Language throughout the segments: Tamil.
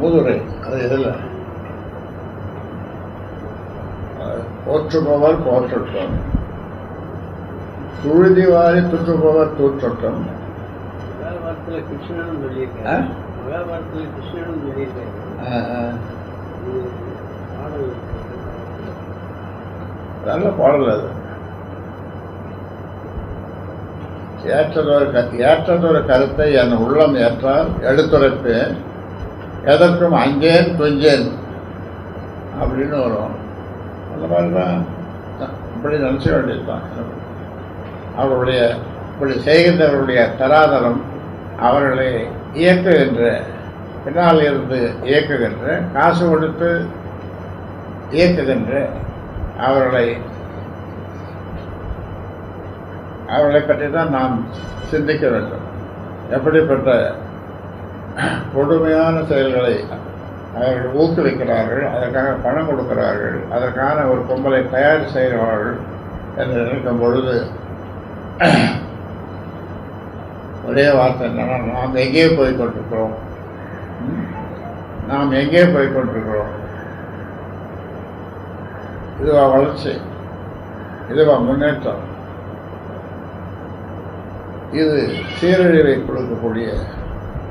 மூதுரை அது இதில் போற்றுபவர் போற்றட்டும், துழுதிவாரி துற்றுபவர் தூற்றட்டும். கிருஷ்ணனும் சொல்லியிருக்கேன். மகாபாரதத்தில் கிருஷ்ணனும் சொல்லியிருக்கேன். நல்ல பாடல் அது. ஏற்றதொரு கருத்தை என் உள்ளம் ஏற்றால் எடுத்துரைப்பேன், எதற்கும் அஞ்சேன் துஞ்சேன் அப்படின்னு வரும். அந்த மாதிரி தான் இப்படி நினச்ச வேண்டியதுதான். அவருடைய இப்படி செய்கின்றவருடைய தராதரம் அவர்களை இயக்குகின்ற, பின்னால் இருந்து இயக்குகின்ற, காசு கொடுத்து இயக்குகின்ற அவர்களை பற்றி தான் நாம் சிந்திக்க வேண்டும். எப்படிப்பட்ட கொடுமையான செயல்களை அவர்கள் ஊக்குவிக்கிறார்கள், அதற்காக பணம் கொடுக்கிறார்கள், அதற்கான ஒரு கும்பலை தயார் செய்கிறார்கள் என்று நினைக்கும் பொழுது ஒரே வார்த்தை என்னன்னா, நாம் எங்கே போய் கொண்டிருக்கிறோம், நாம் எங்கே போய் கொண்டிருக்கிறோம்? இதுவா வளர்ச்சி? இதுவா முன்னேற்றம்? இது சீரழிவை கொடுக்கக்கூடிய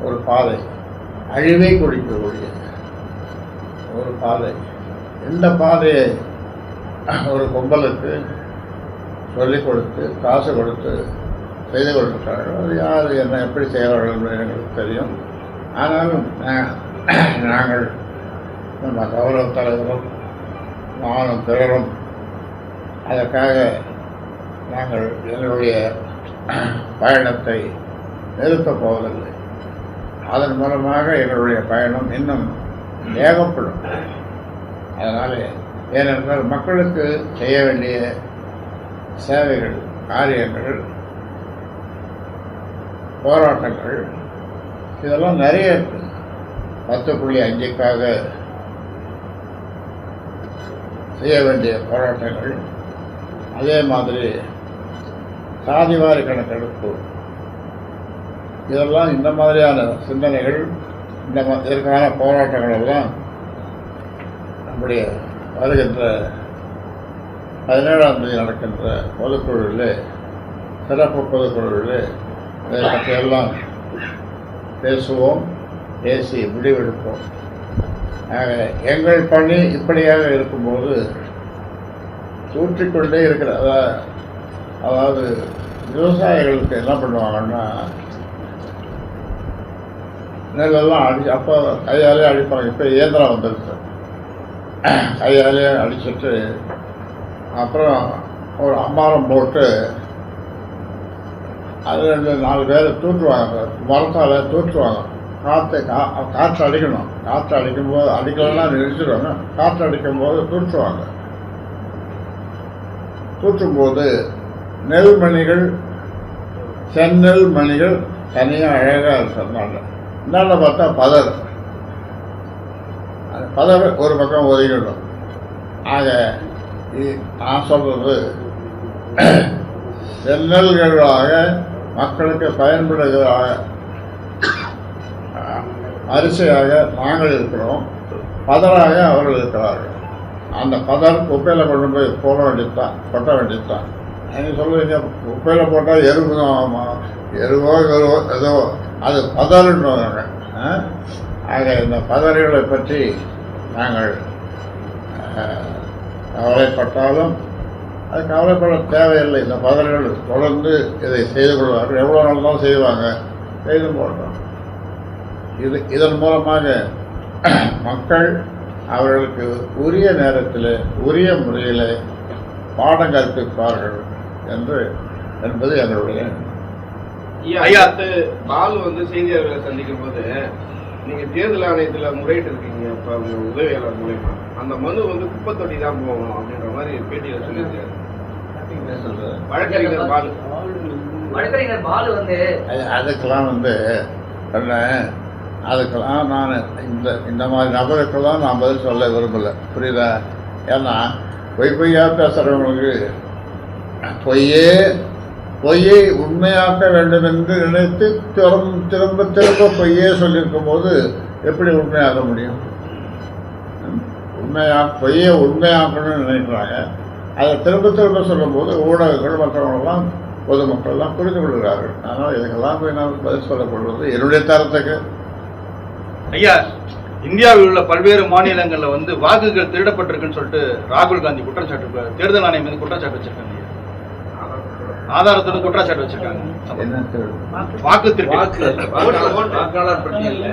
ஒரு பாதை, அழிவை கொடுக்கக்கூடிய ஒரு பாதை. இந்த பாதையை ஒரு கும்பலுக்கு சொல்லிக் கொடுத்து காசு கொடுத்து செய்து கொண்டிருக்கிறார்கள். அது யார் என்ன எப்படி செய்கிறார்கள் என்று எங்களுக்கு தெரியும். ஆனாலும் நாங்கள் நம்ம கௌரவ தலைவரும் நானும் பிறரும் அதற்காக நாங்கள் எங்களுடைய பயணத்தை நிறுத்தப் போவதில்லை. அதன் மூலமாக எங்களுடைய பயணம் இன்னும் வேகப்படும். அதனால் ஏனென்றால் மக்களுக்கு செய்ய வேண்டிய சேவைகள், காரியங்கள், போராட்டங்கள் இதெல்லாம் நிறைய இருக்கு. 10.5க்காக செய்ய வேண்டிய போராட்டங்கள், அதே மாதிரி சாதிவாரி கணக்கெடுப்பு, இதெல்லாம் இந்த மாதிரியான சிந்தனைகள், இதற்கான போராட்டங்கள் எல்லாம் நம்முடைய வருகின்ற 17ஆம் தேதி நடக்கின்ற பொதுக்குழுவில், சிறப்பு பொதுக்குழுவில் இதை பற்றியெல்லாம் பேசுவோம், பேசி முடிவெடுப்போம். எங்கள் பணி இப்படியாக இருக்கும்போது தூற்றிக்கொண்டே இருக்கிற, அதாவது விவசாயிகளுக்கு என்ன பண்ணுவாங்கன்னா, நெல்லெல்லாம் அப்போ கையாலே அடிப்பாங்க. இப்போ இயந்திரம் வந்துருக்கு, கையாலே அடிச்சுட்டு அப்புறம் ஒரு அம்மாரம் போட்டு அது 2-4 பேர் தூற்றுவாங்க, மரத்தால் தூற்றுவாங்க. காற்று அடிக்கணும். காற்று அடிக்கும்போது, அடிக்கலன்னா நிறுத்திடுவாங்க. காற்று அடிக்கும்போது தூற்றுவாங்க. தூற்றும்போது நெல்மணிகள், செந்நெல் மணிகள் தனியாக அழகாக சொன்னாங்க. இந்தாண்ட பார்த்தா பதர், அந்த பதர் ஒரு பக்கம் ஒதுங்கிடும். ஆக நான் சொல்றது செந்நெல்களாக மக்களுக்கு பயன்படுகிற அரிசியாக நாங்கள் இருக்கிறோம், பதராக அவர்கள் இருக்கிறார்கள். அந்த பதர் குப்பையில் கொண்டு போய் போட வேண்டியதுதான், கொட்ட வேண்டியதுதான். நீங்கள் சொல்லுவீங்க குப்பையில் போட்டால் எருவோ ஏதோ அது பதறுன்றாங்க. ஆக இந்த பதறுகளை பற்றி நாங்கள் கவலைப்பட்டாலும் அது கவலைப்பட தேவையில்லை. இந்த பதறுகள் தொடர்ந்து இதை செய்து கொள்வார்கள். எவ்வளோ நாள் தான் செய்வாங்க, செய்து போட்டோம். இதன் மூலமாக மக்கள் அவர்களுக்கு உரிய நேரத்தில் உரிய முறையில் பாடம் கற்பிப்பார்கள் என்பது எங்களுடைய. பாலு செய்தியாளர்களை சந்திக்கும் போது நீங்க தேர்தல் ஆணையத்தில் முறையிட்டு இருக்கீங்க, இப்ப உங்க உதவியாளர் மூலமா அந்த மனு குப்பை தொட்டி தான் போகணும் அப்படின்ற மாதிரி பேட்டியில சொல்லியிருக்காரு வழக்கறிஞர் பாலு. அதுக்கெல்லாம் அதுக்கெல்லாம் நான் இந்த மாதிரி நபருக்கெல்லாம் நான் பதில் சொல்ல விரும்பலை, புரியுதா? ஏன்னா பொய்யா பேசுகிறவங்களுக்கு பொய்யை உண்மையாக்க வேண்டும் என்று நினைத்து திரும்ப பொய்யே சொல்லியிருக்கும் போது எப்படி உண்மையாக முடியும்? பொய்யை உண்மையாக்கணும்னு நினைக்கிறாங்க. அதை திரும்ப திரும்ப சொல்லும்போது ஊடகங்கள் மற்றவங்களெல்லாம் பொதுமக்கள்லாம் புரிந்து கொள்கிறார்கள். அதனால் இதுக்கெல்லாம் போய் நான் பதில் சொல்லப்படுவது என்னுடைய தரத்துக்கு. ஐயா, இந்தியாவில் உள்ள பல்வேறு மாநிலங்களில் வந்து வாக்குகள் திருடப்பட்டிருக்குன்னு சொல்லிட்டு ராகுல் காந்தி குற்றச்சாட்டு, தேர்தல் ஆணையம் மீது குற்றச்சாட்டு வச்சிருக்காங்க. ஆதாரத்துடன் குற்றச்சாட்டு வச்சிருக்காங்க. வாக்கு வாக்காளர் பட்டியல்ல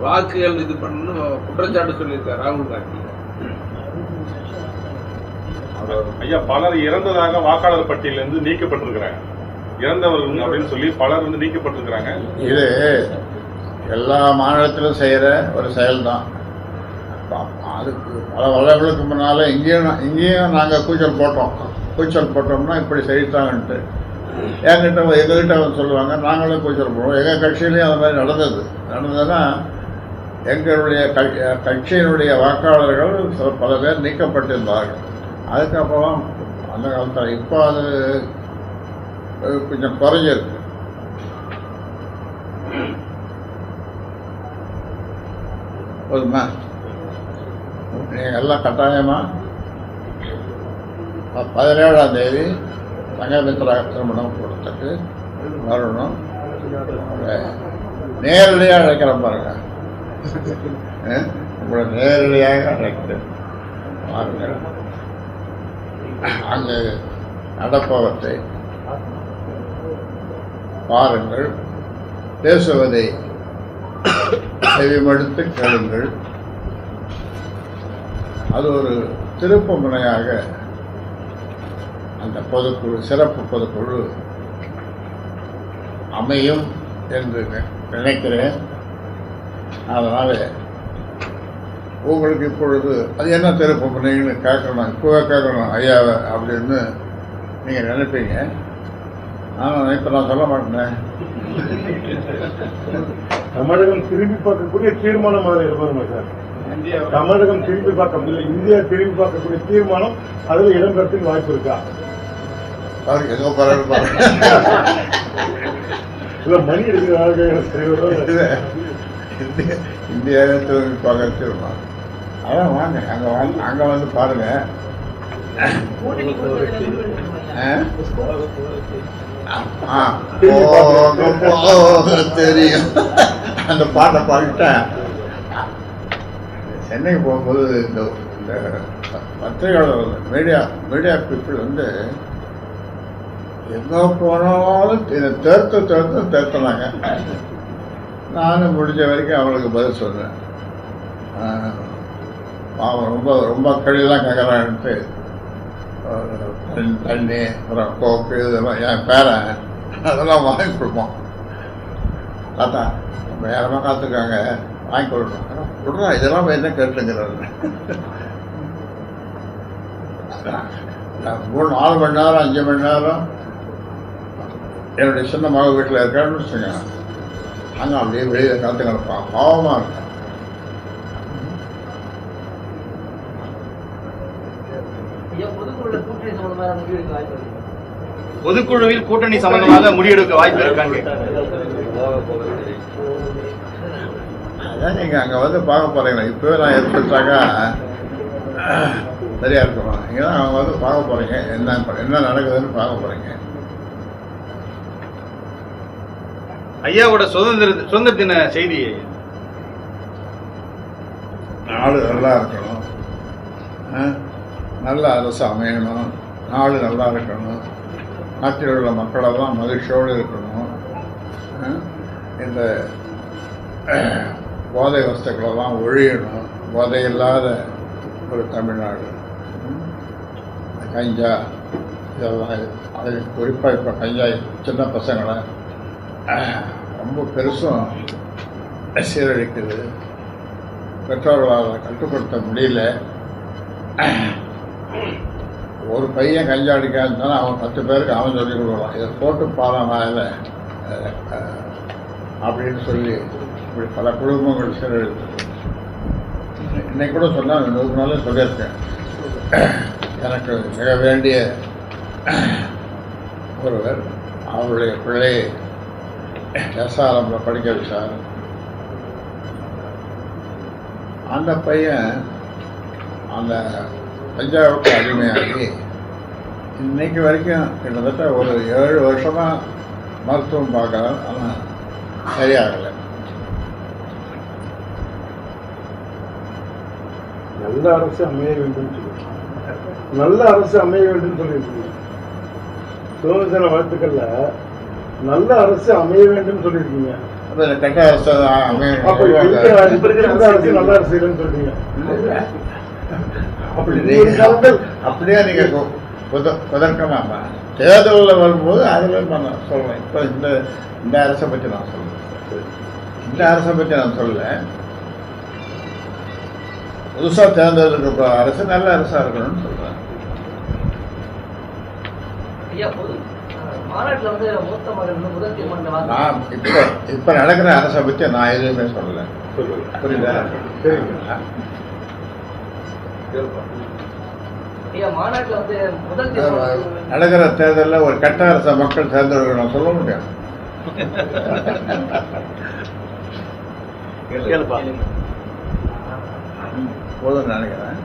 வாக்குகள் இது பண்ணணும் குற்றச்சாட்டு சொல்லியிருக்காரு ராகுல் காந்தி. ஐயா, பலர் இறந்ததாக வாக்காளர் பட்டியலிருந்து நீக்கப்பட்டிருக்கிறாங்க. இறந்தவர்கள் அப்படின்னு சொல்லி பலர் வந்து நீக்கப்பட்டிருக்கிறாங்க. இது எல்லா மாநிலத்திலும் செய்கிற ஒரு செயல்தான். அதுக்கு பல வருடங்களுக்கு முன்னால் இங்கேயும் நாங்கள் கூச்சல் போட்டோம்னா இப்படி செய்தாங்கன்ட்டு எங்ககிட்ட வந்து சொல்லுவாங்க. நாங்களும் கூச்சல் போடுவோம். எங்கள் கட்சியிலையும் அது மாதிரி நடந்ததுன்னா எங்களுடைய கட்சியினுடைய வாக்காளர்கள் பல பேர் நீக்கப்பட்டிருந்தார்கள். அதுக்கப்புறம் அந்த காலத்தில் இப்போ அது கொஞ்சம் குறைஞ்சிருக்கு. போதுமா? நீங்கள் எல்லாம் கட்டாயமாக 17ஆம் தேதி சங்கமித்ரா திருமணம் கொடுத்துட்டு வரணும். நேரடியாக அழைக்கிறேன் பாருங்க. உங்களை நேரடியாக அழைக்கிறேன் பாருங்கள். அங்கு நடப்பவற்றை பாருங்கள், பேசுவதை செவிமடுத்து கேளுங்கள். அது ஒரு திருப்பு முனையாக அந்த பொதுக்குழு, சிறப்பு பொதுக்குழு அமையும் என்று நினைக்கிறேன். அதனால் உங்களுக்கு இப்பொழுது அது என்ன திருப்பு முனைன்னு கேட்கணும், இப்போவே கேட்கணும் ஐயாவை அப்படின்னு நீங்கள் நினைப்பீங்க. ஆனால் இப்போ நான் சொல்ல மாட்டேன். தமிழகம் திரும்பி பார்க்கக்கூடிய தீர்மானம் அதில் இருப்பதுமா சார்? தமிழகம் திரும்பி பார்க்க முடியல, இந்தியா திரும்பி பார்க்கக்கூடிய தீர்மானம் அதில் இடம்பெறத்துக்கு வாய்ப்பு இருக்கா? ஏதோ பரவாயில்ல, மணி எடுக்கிற இந்தியாவே திரும்பி பார்க்க தீர்மானம். அதான் வாங்க, அங்கே வந்து பாருங்க. தெரியும், அந்த பாட்டை பாடிட்டேன். சென்னைக்கு போகும்போது இந்த பத்திரிகையாளர் மீடியா பீப்புள் வந்து எங்கே போனாலும் இதை தேர்த்துனாங்க. நானும் முடிஞ்ச வரைக்கும் அவங்களுக்கு பதில் சொன்னேன். அவன் ரொம்ப கழிவுதான் கேட்குறான்ட்டு தண்ணி, அப்புறம் கோக்கு, இதெல்லாம் என் பேரன் அதெல்லாம் வாங்கி கொடுப்போம். தாத்தா வேறமாக காத்துருக்காங்க, வாங்கி கொடுப்போம். கொடுறா, இதெல்லாம் என்ன கேட்டுங்கிறாரு. 3-4 மணி நேரம் 5 மணி நேரம் என்னுடைய சின்ன மக வீட்டில் இருக்கான்னு வச்சுங்க. அங்கே அப்படியே வெளியில் காத்து கிடப்பான், பாவமாக இருக்கும். பொதுக்குழுவில் கூட்டணி சம்பந்தமாக முடிவெடுக்க வாய்ப்பு இருக்காங்க. அதான் நீங்கள் அங்கே வந்து பார்க்க போகிறீங்களா? இப்போவே நான் எடுத்துட்டாக்கா சரியாக இருக்குமா? இங்கே தான் அவங்க வந்து பார்க்க போகிறீங்க, என்ன நடக்குதுன்னு பார்க்க போகிறீங்க. ஐயாவோட சுதந்திர தின செய்தி. நாடு நல்லா இருக்கணும், நல்ல அரசு அமையணும், நாடு நல்லா இருக்கணும், நாட்டில் உள்ள மக்களெல்லாம் மகிழ்ச்சியோடு இருக்கணும், இந்த போதை வஸ்துக்களெல்லாம் ஒழியணும், போதை இல்லாத ஒரு தமிழ்நாடு, கஞ்சா இதெல்லாம், அது குறிப்பாக இப்போ கஞ்சா சின்ன பசங்களை ரொம்ப பெருசும் சீரழிக்குது. பெற்றோர்களால் கட்டுப்படுத்த முடியல. ஒரு பையன் கஞ்சா அடிக்காதுனால அவன் 10 பேருக்கு அவன் சொல்லி கொடுக்கலாம், இதை போட்டு பாலனால அப்படின்னு சொல்லி இப்படி பல குடும்பங்கள் சீரழித்து. இன்னைக்கு கூட சொன்னால் 100 நாளே சொல்லியிருக்கேன். எனக்கு மிக வேண்டிய ஒருவர் அவருடைய பிள்ளையை எஸ்ஆர்எம்ல படிக்க வச்சார். அந்த பையன் அந்த பஞ்சாபுக்கு அடிமையாகி இன்னைக்கு வரைக்கும் கிட்டத்தட்ட ஒரு 7 வருஷமா மருத்துவம் பார்க்குறான். ஆனால் சரியாகலை. நல்ல அரசு அமைய வேண்டும் சொல்லி நல்ல அரசு அமைய வேண்டும் சொல்லியிருக்கீங்க. சுதந்திர தின வாழ்த்துக்கள்ல நல்ல அரசு அமைய வேண்டும் சொல்லியிருக்கீங்க. அப்போ இந்த கெட்ட அரசு அப்ப இப்ப இருக்கிற அந்த அரசு நல்ல அரசு இல்லைன்னு சொல்றீங்க. அப்படி அப்படியே நீங்க குதர்க்கமாமா தேர்தலில் வரும்போது அதில் நான் சொல்றேன். இப்போ இந்த அரசை பற்றி நான் சொல்றேன். இந்த அரசை பற்றி நான் சொல்லல. புதுசா தேர்ந்தெடுக்க அரசு நல்ல அரசா இருக்கணும்னு சொல்றேன். நான் இப்ப நடக்கிற அரசை பற்றி நான் எதுவுமே சொல்லல. புரியுதா? நடக்கிற தேர்தலில் ஒரு கட்ட அரசை மக்கள் தேர்ந்தெடுக்கணும் சொல்ல முடியும். போதும் நினைக்கிறேன்.